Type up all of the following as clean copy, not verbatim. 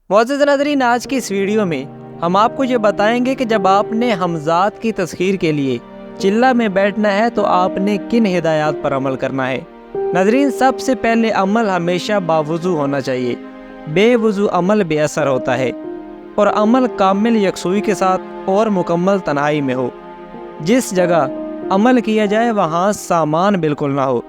معزز ناظرین، آج کی اس ویڈیو میں ہم آپ کو یہ بتائیں گے کہ جب آپ نے حمزات کی تسخیر کے لیے چلہ میں بیٹھنا ہے تو آپ نے کن ہدایات پر عمل کرنا ہے۔ ناظرین، سب سے پہلے عمل ہمیشہ باوضو ہونا چاہیے۔ بے وضو عمل بے اثر ہوتا ہے، اور عمل کامل یکسوئی کے ساتھ اور مکمل تنہائی میں ہو۔ جس جگہ عمل کیا جائے وہاں سامان بالکل نہ ہو۔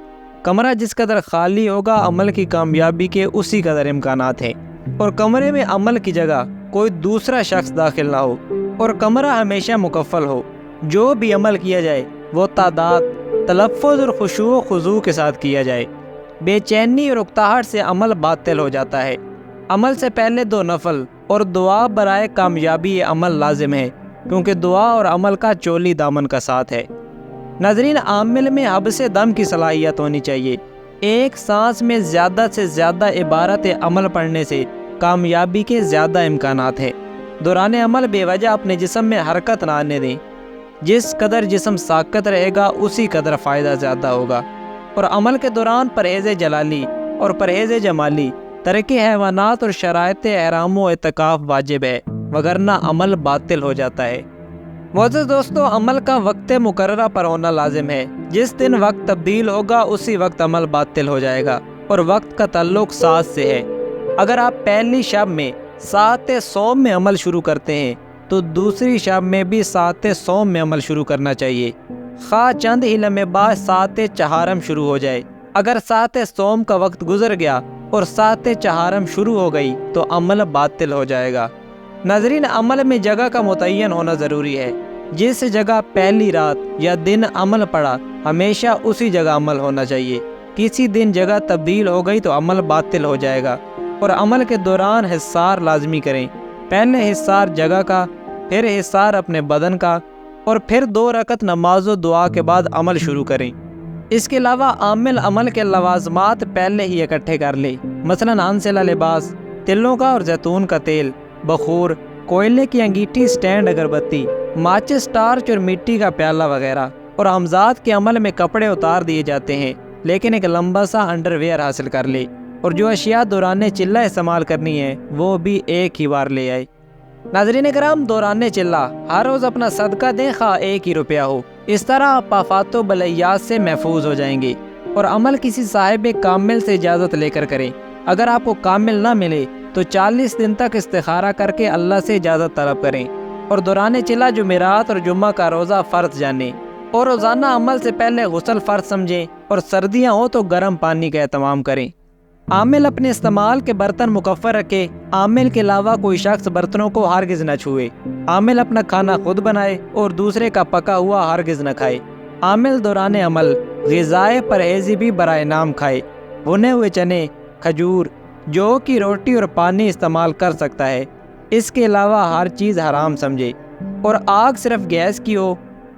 کمرہ جس قدر خالی ہوگا عمل کی کامیابی کے اسی قدر امکانات ہیں، اور کمرے میں عمل کی جگہ کوئی دوسرا شخص داخل نہ ہو، اور کمرہ ہمیشہ مکفل ہو۔ جو بھی عمل کیا جائے وہ تعداد، تلفظ اور خشوع و خضوع کے ساتھ کیا جائے۔ بے چینی اور اکتاہٹ سے عمل باطل ہو جاتا ہے۔ عمل سے پہلے 2 نفل اور دعا برائے کامیابی عمل لازم ہے، کیونکہ دعا اور عمل کا چولی دامن کا ساتھ ہے۔ ناظرین، عامل میں حبس دم کی صلاحیت ہونی چاہیے۔ ایک سانس میں زیادہ سے زیادہ عبارت عمل پڑھنے سے کامیابی کے زیادہ امکانات ہیں۔ دوران عمل بے وجہ اپنے جسم میں حرکت نہ آنے دیں۔ جس قدر جسم ساکت رہے گا اسی قدر فائدہ زیادہ ہوگا۔ اور عمل کے دوران پرہیز جلالی اور پرہیز جمالی، ترک حیوانات اور شرائط احرام و اعتکاف واجب ہے، وگرنہ عمل باطل ہو جاتا ہے۔ معزز دوستو، عمل کا وقت مقررہ پر ہونا لازم ہے۔ جس دن وقت تبدیل ہوگا اسی وقت عمل باطل ہو جائے گا، اور وقت کا تعلق ساعت سے ہے۔ اگر آپ پہلی شب میں ساعت صوم میں عمل شروع کرتے ہیں تو دوسری شب میں بھی ساعت صوم میں عمل شروع کرنا چاہیے، خواہ چند ہی لمحے بعد ساعت چہارم شروع ہو جائے۔ اگر ساعت صوم کا وقت گزر گیا اور ساعت چہارم شروع ہو گئی تو عمل باطل ہو جائے گا۔ ناظرین، عمل میں جگہ کا متعین ہونا ضروری ہے۔ جس جگہ پہلی رات یا دن عمل پڑا ہمیشہ اسی جگہ عمل ہونا چاہیے۔ کسی دن جگہ تبدیل ہو گئی تو عمل باطل ہو جائے گا۔ اور عمل کے دوران حصار لازمی کریں۔ پہلے حصار جگہ کا، پھر حصار اپنے بدن کا، اور پھر 2 رکعت نماز و دعا کے بعد عمل شروع کریں۔ اس کے علاوہ عامل عمل کے لوازمات پہلے ہی اکٹھے کر لے، مثلاً انسلہ لباس، تلوں کا اور زیتون کا تیل، بخور، کوئلے کی انگیٹھی، سٹینڈ اگربتی، ماچس، ٹارچ اور مٹی کا پیالہ وغیرہ۔ اور حمزات کے عمل میں کپڑے اتار دیے جاتے ہیں، لیکن ایک لمبا سا انڈر ویئر حاصل کر لے، اور جو اشیاء دوران چلہ استعمال کرنی ہے وہ بھی ایک ہی بار لے آئے۔ ناظرین کرام، دوران چلہ ہر روز اپنا صدقہ دیں، خواہ 1 ہی روپیہ ہو۔ اس طرح آپ آفات و بلیات سے محفوظ ہو جائیں گے۔ اور عمل کسی صاحب کامل سے اجازت لے کر کریں۔ اگر آپ کو کامل نہ ملے تو 40 دن تک استخارہ کر کے اللہ سے اجازت طلب کریں۔ اور دوران چلہ جمعرات اور جمعہ کا روزہ فرض جانیں، اور روزانہ عمل سے پہلے غسل فرض سمجھیں، اور سردیاں ہوں تو گرم پانی کا اہتمام کریں۔ عامل اپنے استعمال کے برتن مکفر رکھے۔ عامل کے علاوہ کوئی شخص برتنوں کو ہرگز نہ چھوئے۔ عامل اپنا کھانا خود بنائے اور دوسرے کا پکا ہوا ہرگز نہ کھائے۔ عامل دوران عمل غذائے پرہیزی بھی برائے نام کھائے۔ بھنے ہوئے چنے، کھجور، جو کی روٹی اور پانی استعمال کر سکتا ہے۔ اس کے علاوہ ہر چیز حرام سمجھے۔ اور آگ صرف گیس کی ہو،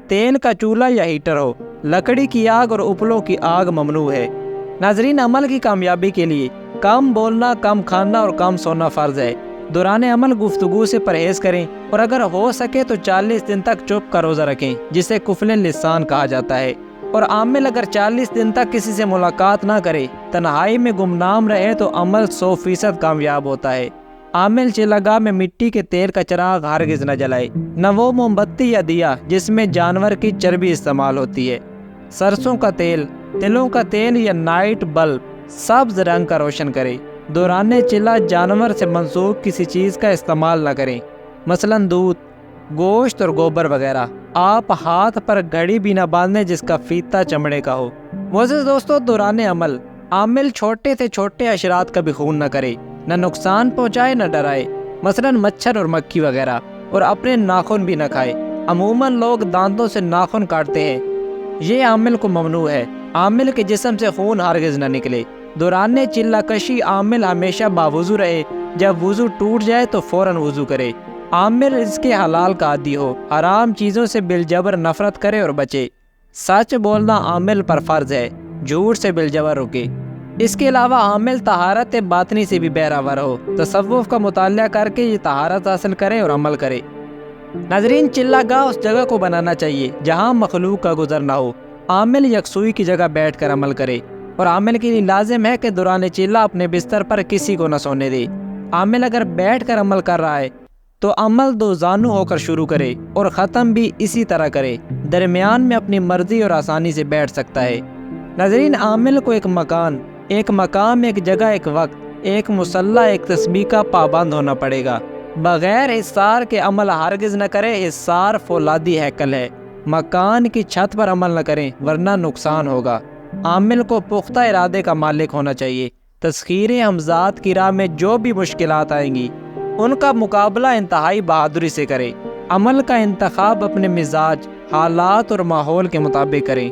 تیل کا چولہا یا ہیٹر ہو۔ لکڑی کی آگ اور اپلوں کی آگ ممنوع ہے۔ ناظرین، عمل کی کامیابی کے لیے کم بولنا، کم کھانا اور کم سونا فرض ہے۔ دوران عمل گفتگو سے پرہیز کریں، اور اگر ہو سکے تو 40 دن تک چپ کا روزہ رکھیں، جسے کفل لسان کہا جاتا ہے۔ اور عامل اگر 40 دن تک کسی سے ملاقات نہ کرے، تنہائی میں گمنام رہے تو عمل 100% کامیاب ہوتا ہے۔ عامل چلہ گاہ میں مٹی کے تیل کا چراغ ہرگز نہ جلائے، نہ وہ موم بتی یا دیا جس میں جانور کی چربی استعمال ہوتی ہے۔ سرسوں کا تیل، تلوں کا تیل یا نائٹ بلب سبز رنگ کا روشن کرے۔ دوران چلہ جانور سے منسوب کسی چیز کا استعمال نہ کریں، مثلاً دودھ، گوشت اور گوبر وغیرہ۔ آپ ہاتھ پر گھڑی بھی نہ باندھیں جس کا فیتہ چمڑے کا ہو۔ معزز دوستو، دوران عمل عامل چھوٹے سے چھوٹے حشرات کا بھی خون نہ کرے، نہ نقصان پہنچائے نہ ڈرائے، مثلاً مچھر اور مکھی وغیرہ۔ اور اپنے ناخن بھی نہ کھائے۔ عموماً لوگ دانتوں سے ناخن کاٹتے ہیں، یہ عامل کو ممنوع ہے۔ عامل کے جسم سے خون ہرگز نہ نکلے۔ دوران چلہ کشی عامل ہمیشہ باوضو رہے۔ جب وضو ٹوٹ جائے تو فوراً وضو کرے۔ عامل اس کے حلال کا عادی ہو، حرام چیزوں سے بالجبر نفرت کرے اور بچے۔ سچ بولنا عامل پر فرض ہے، جھوٹ سے بالجبر رکے۔ اس کے علاوہ عامل طہارت باطنی سے بھی بہرہ ہو، تصوف کا مطالعہ کر کے یہ طہارت حاصل کرے اور عمل کرے۔ ناظرین، چلہ گاہ اس جگہ کو بنانا چاہیے جہاں مخلوق کا گزر نہ ہو۔ عامل یکسوئی کی جگہ بیٹھ کر عمل کرے، اور عامل کے لیے لازم ہے کہ دوران چلہ اپنے بستر پر کسی کو نہ سونے دے۔ عامل اگر بیٹھ کر عمل کر رہا ہے تو عمل دو زانو ہو کر شروع کرے اور ختم بھی اسی طرح کرے، درمیان میں اپنی مرضی اور آسانی سے بیٹھ سکتا ہے۔ ناظرین، عامل کو ایک مکان، ایک مقام، ایک جگہ، ایک وقت، ایک مسلح، ایک تسبیح کا پابند ہونا پڑے گا۔ بغیر حصار کے عمل ہرگز نہ کرے، حصار فولادی ہیکل ہے۔ مکان کی چھت پر عمل نہ کریں ورنہ نقصان ہوگا۔ عامل کو پختہ ارادے کا مالک ہونا چاہیے۔ تسخیر ہمزات کی راہ میں جو بھی مشکلات آئیں گی ان کا مقابلہ انتہائی بہادری سے کرے۔ عمل کا انتخاب اپنے مزاج، حالات اور ماحول کے مطابق کریں۔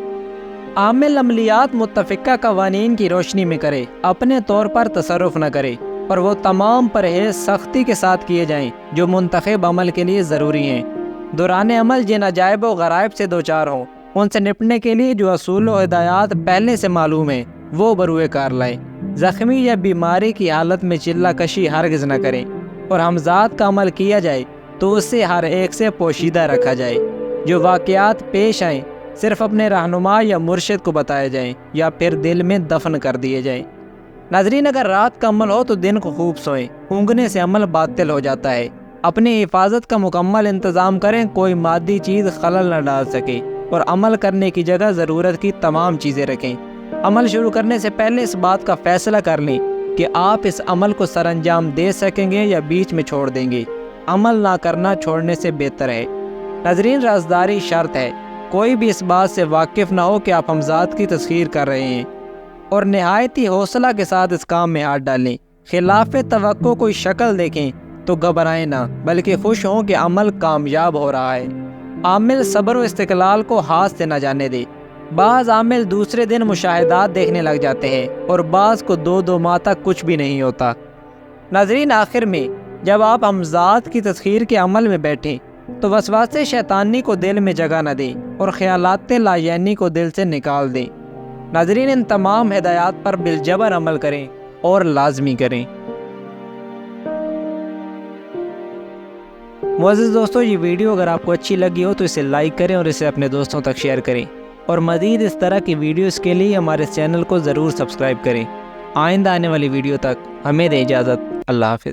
عامل عملیات متفقہ قوانین کی روشنی میں کرے، اپنے طور پر تصرف نہ کرے، اور وہ تمام پرہیز سختی کے ساتھ کیے جائیں جو منتخب عمل کے لیے ضروری ہیں۔ دوران عمل جن عجائب و غرائب سے دوچار ہوں ان سے نپٹنے کے لیے جو اصول و ہدایات پہلے سے معلوم ہیں وہ بروئے کار لائیں۔ زخمی یا بیماری کی حالت میں چلہ کشی ہرگز نہ کریں، اور ہمزات کا عمل کیا جائے تو اسے ہر ایک سے پوشیدہ رکھا جائے۔ جو واقعات پیش آئیں صرف اپنے رہنما یا مرشد کو بتائے جائیں یا پھر دل میں دفن کر دیے جائیں۔ ناظرین، اگر رات کا عمل ہو تو دن کو خوب سوئیں، اونگنے سے عمل باطل ہو جاتا ہے۔ اپنی حفاظت کا مکمل انتظام کریں، کوئی مادی چیز خلل نہ ڈال سکے، اور عمل کرنے کی جگہ ضرورت کی تمام چیزیں رکھیں۔ عمل شروع کرنے سے پہلے اس بات کا فیصلہ کر لیں کہ آپ اس عمل کو سر انجام دے سکیں گے یا بیچ میں چھوڑ دیں گے۔ عمل نہ کرنا چھوڑنے سے بہتر ہے۔ ناظرین، رازداری شرط ہے۔ کوئی بھی اس بات سے واقف نہ ہو کہ آپ ہمزات کی تسخیر کر رہے ہیں، اور نہایت ہی حوصلہ کے ساتھ اس کام میں ہاتھ ڈالیں۔ خلاف توقع کوئی شکل دیکھیں تو گھبرائیں نہ، بلکہ خوش ہوں کہ عمل کامیاب ہو رہا ہے۔ عامل صبر و استقلال کو ہاتھ سے نہ جانے دے۔ بعض عامل دوسرے دن مشاہدات دیکھنے لگ جاتے ہیں اور بعض کو دو ماہ تک کچھ بھی نہیں ہوتا۔ ناظرین، آخر میں جب آپ ہمزات کی تسخیر کے عمل میں بیٹھیں تو وسواس شیطانی کو دل میں جگہ نہ دیں اور خیالات لایعنی کو دل سے نکال دیں۔ ناظرین، ان تمام ہدایات پر بالجبر عمل کریں اور لازمی کریں۔ معزز دوستو، یہ ویڈیو اگر آپ کو اچھی لگی ہو تو اسے لائک کریں اور اسے اپنے دوستوں تک شیئر کریں، اور مزید اس طرح کی ویڈیوز کے لیے ہمارے چینل کو ضرور سبسکرائب کریں۔ آئندہ آنے والی ویڈیو تک ہمیں دیں اجازت۔ اللہ حافظ۔